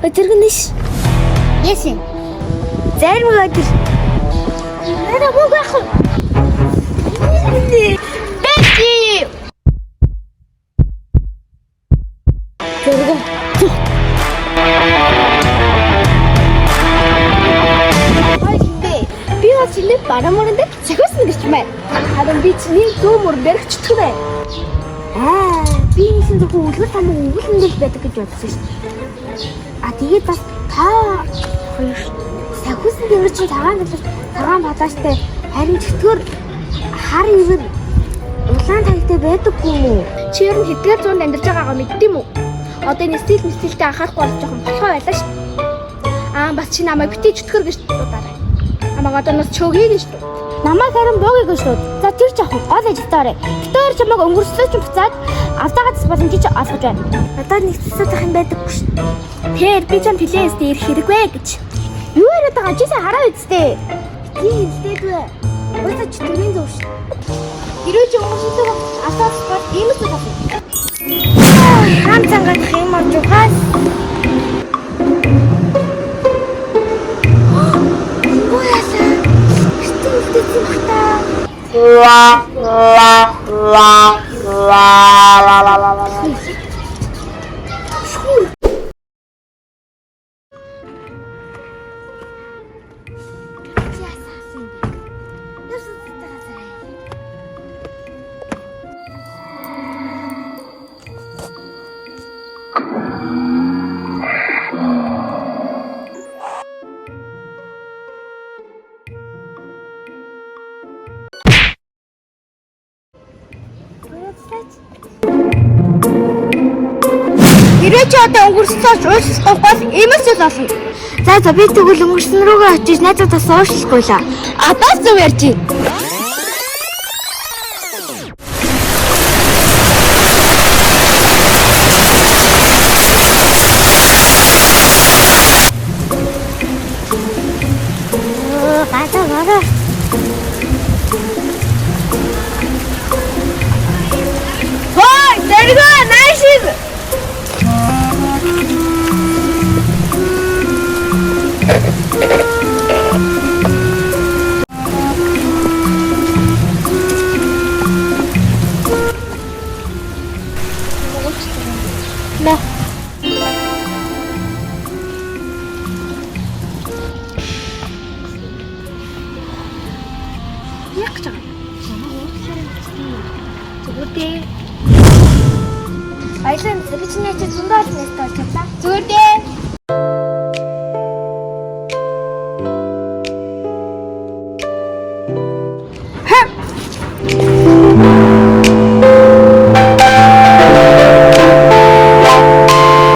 Ötürgünüş. Yesin. Zer mi ötür? Nerede bu bakın? Peki. Görgü. Би бол чиний баруун мөрөн дээр цахиусна гэж байна. Харин би чиний зүүн мөрөн дээр чөтгөх байна. Би энэ зөвхөн үлгэр тамга өгүүлэндэл байдаг гэж бодсон шүү дээ. Тэгээд бас та хоёр сахиусан дээр чи цагаан балааштай харин чөтгөр хар ивэр улаан тагтай байдаггүй юм уу? Чи ер нь хэдгээр зуунд амьдарч байгаагаа мэддэм үү? Одоо энэ стилтэй анхаарахгүй болж жоохон болохоо байлаа шүү. Бас чи намайг битгий чөтгөр гэж дуудаарай. Намайг одоо нас чөгийг гэж дуу. Намайг харин буугийг гэж дууд. За тэр жоохон гол ажилтаарай. Тэр чамайг өнгөрсөн ч буцаад автогац боломжийг олгож байна. Надад нэг цэцүүх юм байдаггүй шүү. Тэр би ч плейс дээр хэрэгвэ гэж. Юу яриад байгаа чи сайн хараа үсттэй. Тийм хэлдэггүй. Уусаа чөтгөрийн зөв шүү. Хэрвээ чи өнгөрсөн автогац бол ийм л байна. Хаан цангах юм уу жухаас? Хэрвээ чи одоо өнгөрсөж уучлахгүй бол иймээс л болно. За би тэгвэл өнгөрсөн рүүгээ очиж найзуудаас уушлахгүй лаа. Бас зөв ярьж байна. Гацаа. Хой, дэргөө наашиг. Нэ. Яг ч байгаа. Зүгээр дээ. Баялан зэрэг чиний чи зөндөө л нэстэ болчихлаа. Зүгээр дээ.